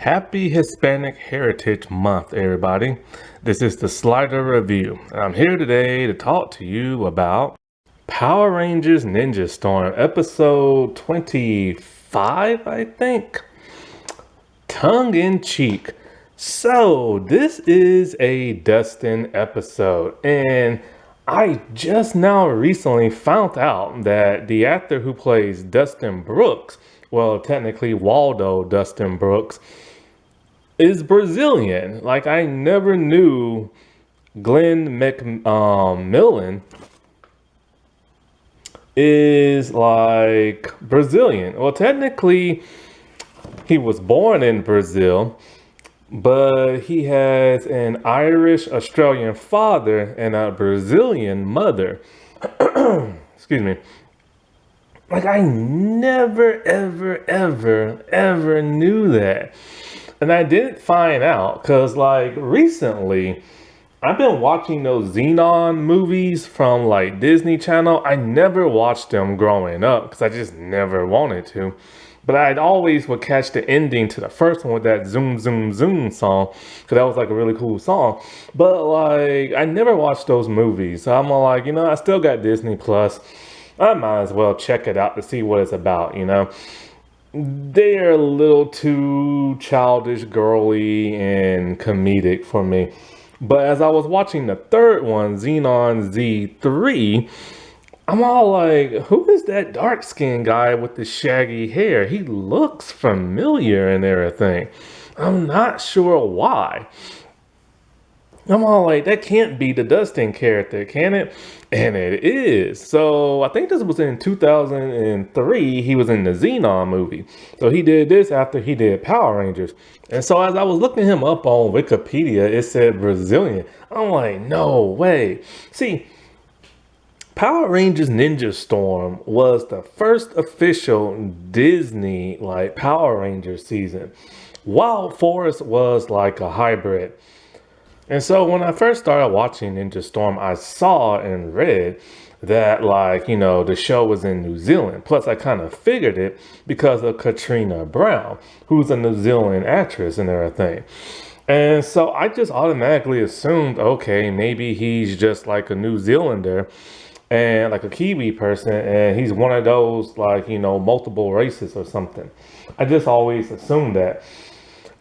Happy Hispanic Heritage Month, everybody. This is the Slider Review. I'm here today to talk to you about Power Rangers Ninja Storm, episode 25, I think. Tongue in cheek. So, this is a Dustin episode, and I just now recently found out that the actor who plays Dustin Brooks, well, technically Waldo Dustin Brooks, is Brazilian. Like, I never knew Glenn McMillan is like Brazilian. Well, technically, he was born in Brazil, but he has an Irish Australian father and a Brazilian mother. Excuse me. Like, I never, ever knew that. And I didn't find out because, like, recently, I've been watching those Xenon movies from, like, Disney Channel. I never watched them growing up because I just never wanted to. But I'd always would catch the ending to the first one with that Zoom, Zoom, Zoom song because that was, like, a really cool song. But, like, I never watched those movies. So I'm like, I still got Disney Plus. I might as well check it out to see what it's about. They're a little too childish, girly, and comedic for me. But as I was watching the third one, Xenon Z3, I'm all like, who is that dark-skinned guy with the shaggy hair? He looks familiar and everything. I'm not sure why. I'm all like, that can't be the Dustin character, can it? And it is. So I think this was in 2003. He was in the Xenon movie. So he did this after he did Power Rangers. And so as I was looking him up on Wikipedia, it said Brazilian. I'm like, no way. See, Power Rangers Ninja Storm was the first official Disney like Power Rangers season. Wild Forest was like a hybrid. And so when I first started watching Ninja Storm, I saw and read that, like, the show was in New Zealand. Plus, I kind of figured it because of Katrina Brown, who's a New Zealand actress and everything. And so I just automatically assumed, okay, maybe he's just like a New Zealander and like a Kiwi person, and he's one of those, like, multiple races or something. I just always assumed that.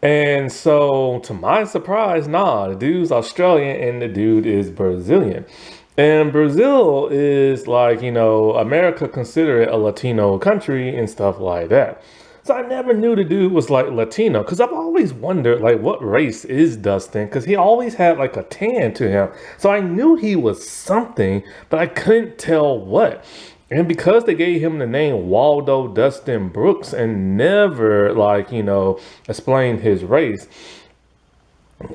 And so, to my surprise, nah, the dude's Australian and the dude is Brazilian. And Brazil is like, America consider it a Latino country and stuff like that. So I never knew the dude was like Latino because I've always wondered like what race is Dustin because he always had like a tan to him. So I knew he was something, but I couldn't tell what. And because they gave him the name Waldo Dustin Brooks and never, like, explained his race,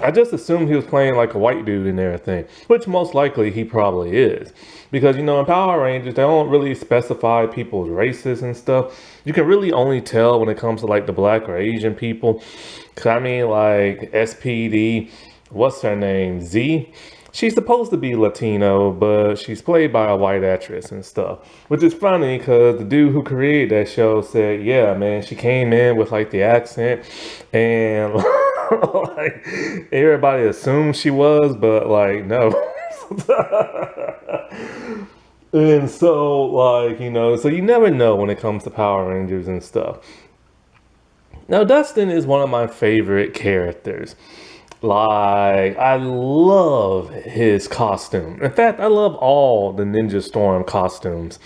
I just assumed he was playing like a white dude and everything, which most likely he probably is. Because, in Power Rangers, they don't really specify people's races and stuff. You can really only tell when it comes to like the black or Asian people. Cause I mean, like SPD, what's her name? Z? She's supposed to be Latino, but she's played by a white actress and stuff. Which is funny because the dude who created that show said, yeah, man, she came in with like the accent and like everybody assumed she was, but like, no. And so, like, so you never know when it comes to Power Rangers and stuff. Now, Dustin is one of my favorite characters. Like, I love his costume. In fact, I love all the Ninja Storm costumes.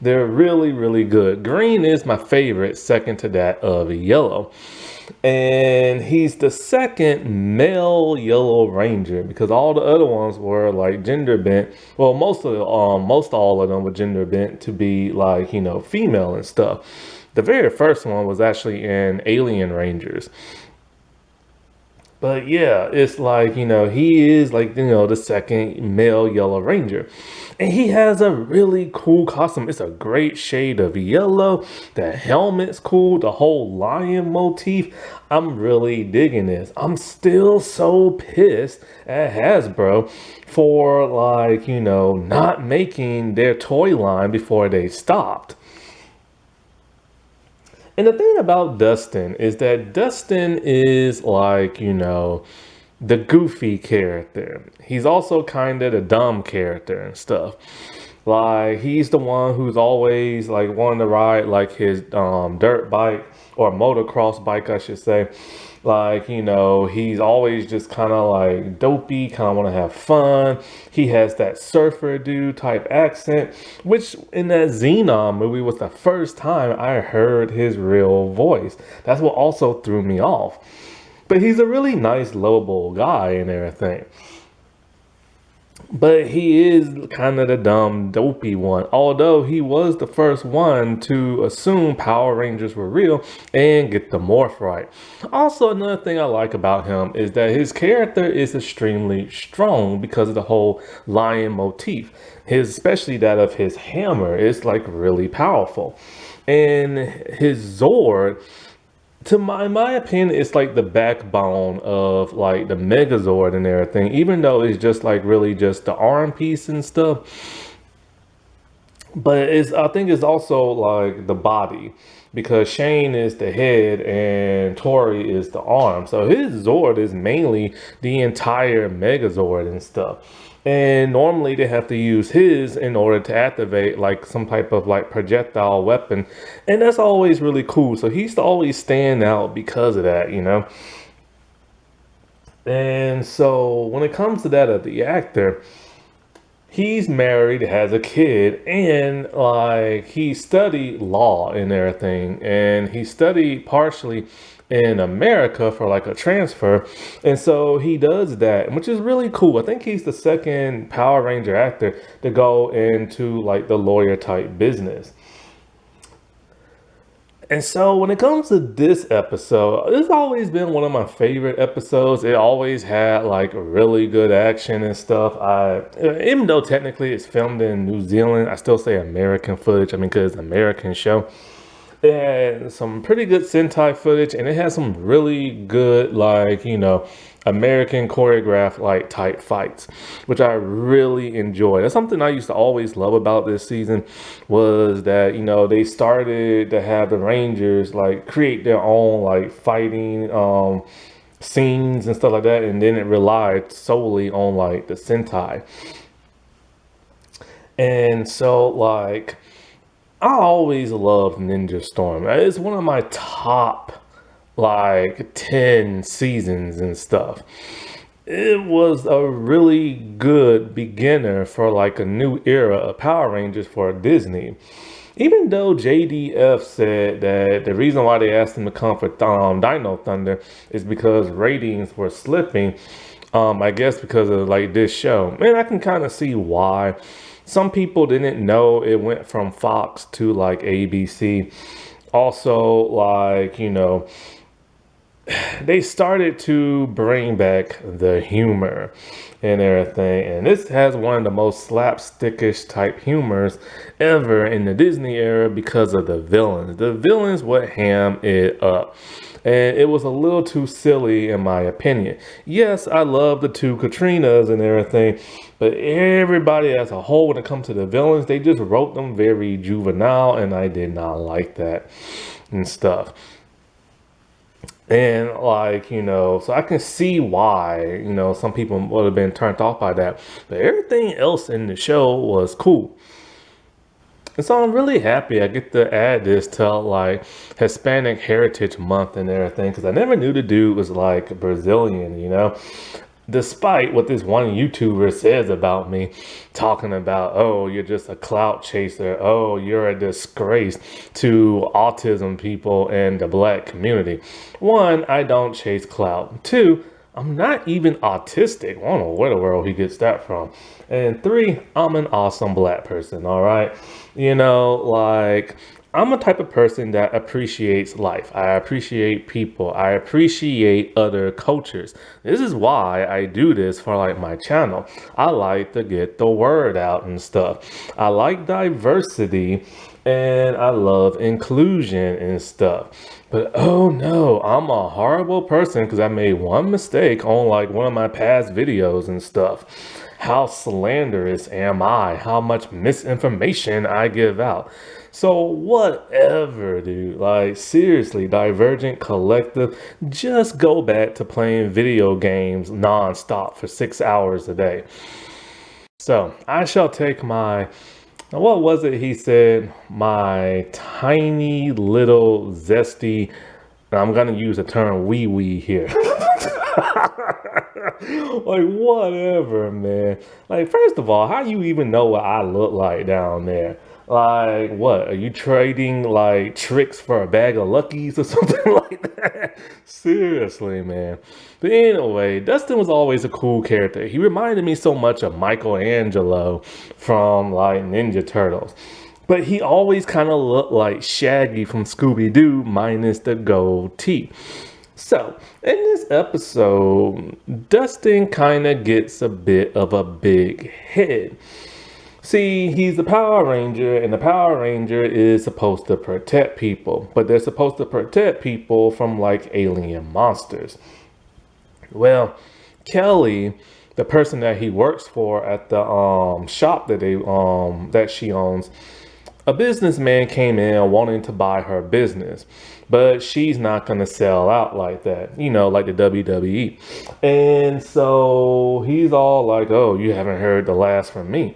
They're really, really good. Green is my favorite, second to that of yellow. And he's the second male Yellow Ranger because all the other ones were like gender bent. Well, most all of them were gender bent to be like, female and stuff. The very first one was actually in Alien Rangers. But yeah, it's like, he is like, the second male Yellow Ranger. And he has a really cool costume. It's a great shade of yellow. The helmet's cool. The whole lion motif. I'm really digging this. I'm still so pissed at Hasbro for like, not making their toy line before they stopped. And the thing about Dustin is that Dustin is like, the goofy character. He's also kind of the dumb character and stuff. Like he's the one who's always like wanting to ride like his dirt bike or motocross bike, I should say. Like, he's always just kind of like dopey, kind of want to have fun. He has that surfer dude type accent, which in that Xenon movie was the first time I heard his real voice. That's what also threw me off. But he's a really nice, lovable guy and everything. But he is kind of the dumb, dopey one. Although he was the first one to assume Power Rangers were real and get the morph right. Also, another thing I like about him is that his character is extremely strong because of the whole lion motif. Especially that of his hammer is like really powerful. And his Zord, in my opinion, it's like the backbone of like the Megazord and everything, even though it's just like really just the arm piece and stuff. But I think it's also like the body because Shane is the head and Tori is the arm. So his Zord is mainly the entire Megazord and stuff. And normally they have to use his in order to activate like some type of like projectile weapon. And that's always really cool. So he's always stand out because of that. And so when it comes to that of the actor, he's married, has a kid, and like he studied law and everything. And he studied partially in America for like a transfer. And so he does that, which is really cool. I think he's the second Power Ranger actor to go into like the lawyer type business. And so when it comes to this episode, it's always been one of my favorite episodes. It always had like really good action and stuff. Even though technically it's filmed in New Zealand, I still say American footage. I mean, because it's an American show. It had some pretty good Sentai footage, and it had some really good, like, American choreographed, like, type fights, which I really enjoyed. That's something I used to always love about this season was that, they started to have the Rangers, like, create their own, like, fighting scenes and stuff like that, and then it relied solely on, like, the Sentai. And so, like, I always loved Ninja Storm. It's one of my top like 10 seasons and stuff. It was a really good beginner for like a new era of Power Rangers for Disney. Even though JDF said that the reason why they asked him to come for Dino Thunder is because ratings were slipping, I guess because of like this show. And I can kind of see why. Some people didn't know it went from Fox to like ABC. Also, like, they started to bring back the humor and everything. And this has one of the most slapstickish type humors ever in the Disney era because of the villains. The villains would ham it up. And it was a little too silly in my opinion. Yes, I love the two Katrinas and everything, but everybody as a whole, when it comes to the villains, they just wrote them very juvenile, and I did not like that and stuff. And like, so I can see why, some people would have been turned off by that. But everything else in the show was cool. And so I'm really happy I get to add this to like Hispanic Heritage Month and everything, because I never knew the dude was like Brazilian. Despite what this one YouTuber says about me, talking about, oh, you're just a clout chaser. Oh, you're a disgrace to autism people and the black community. One, I don't chase clout. Two, I'm not even autistic. I don't know where the world he gets that from. And three, I'm an awesome black person, all right? Like, I'm a type of person that appreciates life. I appreciate people. I appreciate other cultures. This is why I do this for like my channel. I like to get the word out and stuff. I like diversity and I love inclusion and stuff. But oh no, I'm a horrible person because I made one mistake on like one of my past videos and stuff. How slanderous am I? How much misinformation I give out? So whatever, dude. Like seriously, Divergent Collective, just go back to playing video games nonstop for 6 hours a day. So I shall take my, what was it he said? My tiny little zesty, and I'm gonna use the term wee wee here. Like whatever, man. Like first of all, how you even know what I look like down there? Like what? Are you trading like tricks for a bag of luckies or something like that? Seriously, man. But anyway, Dustin was always a cool character. He reminded me so much of Michelangelo from like Ninja Turtles. But he always kind of looked like Shaggy from Scooby Doo minus the gold teeth. So, in this episode, Dustin kind of gets a bit of a big head. See, he's the Power Ranger, and the Power Ranger is supposed to protect people, but they're supposed to protect people from like alien monsters. Well, Kelly, the person that he works for at the shop that she owns, a businessman came in wanting to buy her business, but she's not going to sell out like that, like the WWE. And so he's all like, oh, you haven't heard the last from me.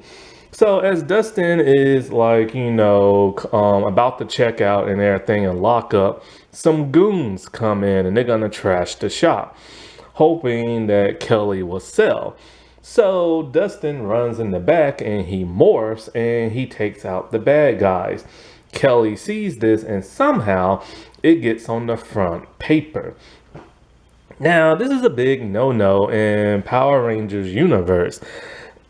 So as Dustin is like, about to check out and everything and lock up, some goons come in and they're going to trash the shop, hoping that Kelly will sell. So Dustin runs in the back and he morphs and he takes out the bad guys. Kelly sees this and somehow it gets on the front paper. Now, this is a big no-no in Power Rangers universe.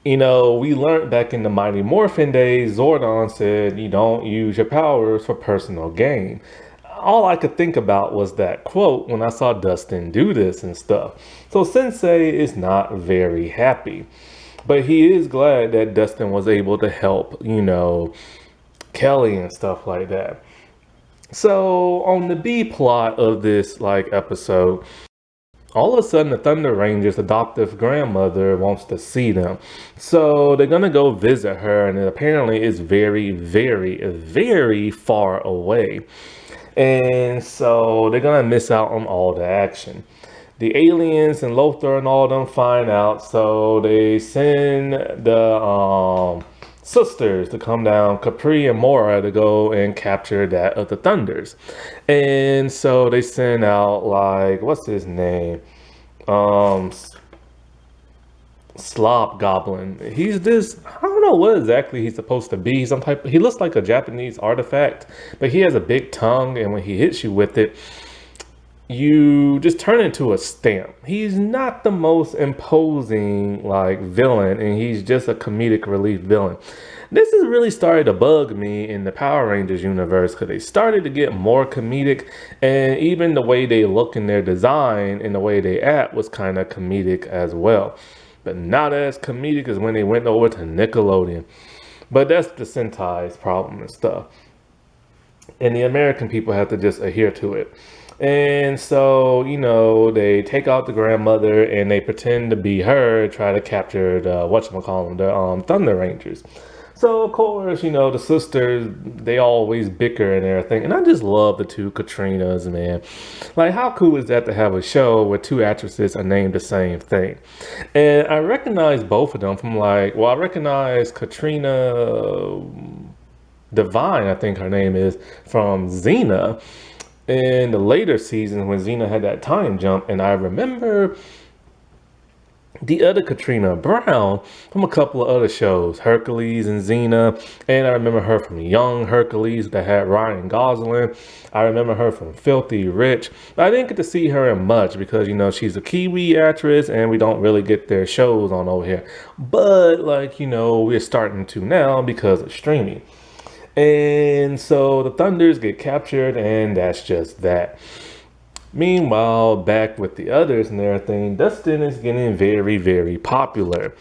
We learned back in the Mighty Morphin days, Zordon said you don't use your powers for personal gain. All I could think about was that quote when I saw Dustin do this and stuff. So Sensei is not very happy. But he is glad that Dustin was able to help, Kelly and stuff like that. So on the B plot of this episode, all of a sudden the Thunder Ranger's adoptive grandmother wants to see them. So they're gonna go visit her, and it apparently is very, very, very far away. And so they're gonna miss out on all the action. The aliens and Lothar and all of them find out, so they send the sisters to come down, Capri and Mora, to go and capture that of the Thunders. And so they send out what's his name? Slob Goblin. He's this, I don't know what exactly he's supposed to be. He looks like a Japanese artifact, but he has a big tongue, and when he hits you with it, you just turn into a stamp. He's not the most imposing villain, and he's just a comedic relief villain. This has really started to bug me in the Power Rangers universe because they started to get more comedic, and even the way they look in their design and the way they act was kind of comedic as well. But not as comedic as when they went over to Nickelodeon. But that's the Sentai's problem and stuff. And the American people have to just adhere to it. And so, they take out the grandmother and they pretend to be her, try to capture the Thunder Rangers. So, of course, the sisters, they always bicker and everything. And I just love the two Katrinas, man. How cool is that to have a show where two actresses are named the same thing? And I recognize both of them from I recognize Katrina Divine, I think her name is, from Xena. In the later seasons when Xena had that time jump, and I remember the other Katrina Brown from a couple of other shows, Hercules and Xena, and I remember her from Young Hercules that had Ryan Gosling. I remember her from Filthy Rich. But I didn't get to see her in much because, she's a Kiwi actress and we don't really get their shows on over here. But, we're starting to now because of streaming. And so the Thunders get captured, and that's just that. Meanwhile, back with the others and everything, Dustin is getting very, very popular.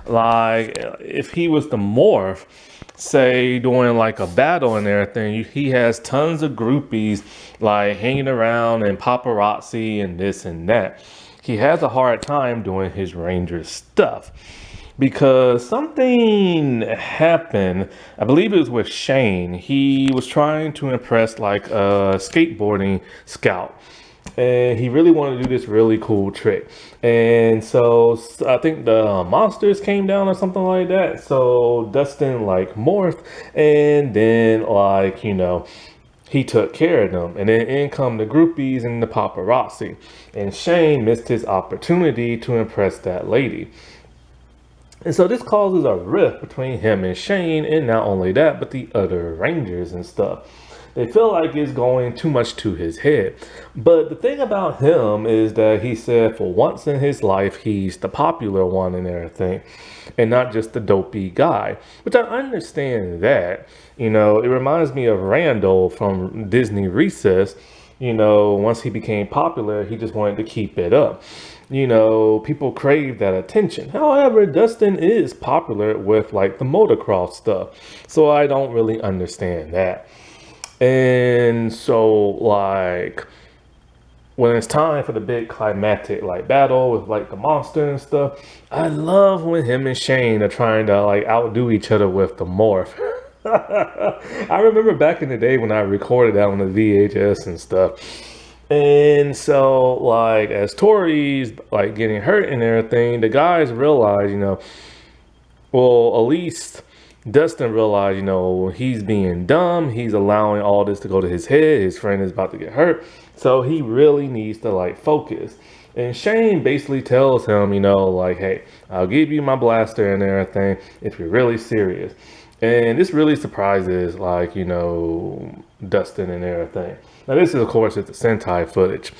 If he was to morph, say, during a battle and everything, he has tons of groupies, hanging around and paparazzi and this and that. He has a hard time doing his Ranger stuff. because something happened. I believe it was with Shane. He was trying to impress like a skateboarding scout. And he really wanted to do this really cool trick. And so I think the monsters came down or something like that. So Dustin like morphed and then like, he took care of them. And then in come the groupies and the paparazzi. And Shane missed his opportunity to impress that lady. And so this causes a rift between him and Shane, and not only that, but the other Rangers and stuff. They feel like it's going too much to his head. But the thing about him is that he said for once in his life, he's the popular one and everything, and not just the dopey guy, which I understand that. It reminds me of Randall from Disney Recess. Once he became popular, he just wanted to keep it up. People crave that attention. However, Dustin is popular with like the motocross stuff. So I don't really understand that. And so like when it's time for the big climactic like battle with like the monster and stuff, I love when him and Shane are trying to like outdo each other with the morph. I remember back in the day when I recorded that on the VHS and stuff. And so, like, as Tori's like getting hurt and everything, the guys realize, well, at least Dustin realized, he's being dumb. He's allowing all this to go to his head. His friend is about to get hurt. So he really needs to like focus. And Shane basically tells him, like, hey, I'll give you my blaster and everything if you're really serious. And this really surprises, like, Dustin and everything. Now, this is, of course, it's the Sentai footage.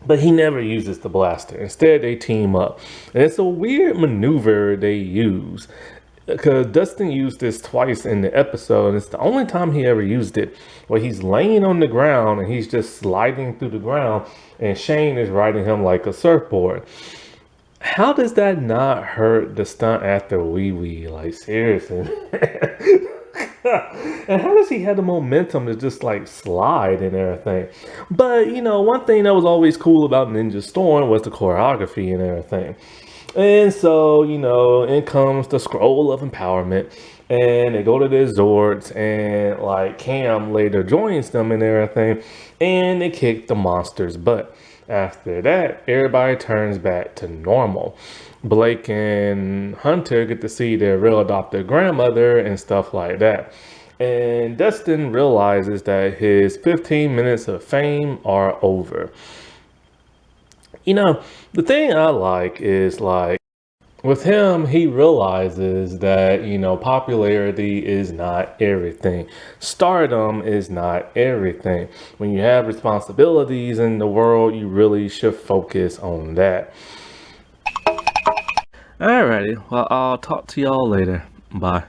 But he never uses the blaster. Instead, they team up. And it's a weird maneuver they use. Because Dustin used this twice in the episode. And it's the only time he ever used it. Where he's laying on the ground and he's just sliding through the ground. And Shane is riding him like a surfboard. How does that not hurt the stunt actor Wee Wee? Like, seriously. And how does he have the momentum to just like slide and everything? But, one thing that was always cool about Ninja Storm was the choreography and everything. And so, in comes the scroll of empowerment. And they go to their Zords, and like Cam later joins them and everything. And they kick the monster's butt. After that, everybody turns back to normal. Blake and Hunter get to see their real adopted grandmother and stuff like that. And Dustin realizes that his 15 minutes of fame are over. The thing I like is like, with him, he realizes that, popularity is not everything. Stardom is not everything. When you have responsibilities in the world, you really should focus on that. Alrighty, well, I'll talk to y'all later. Bye.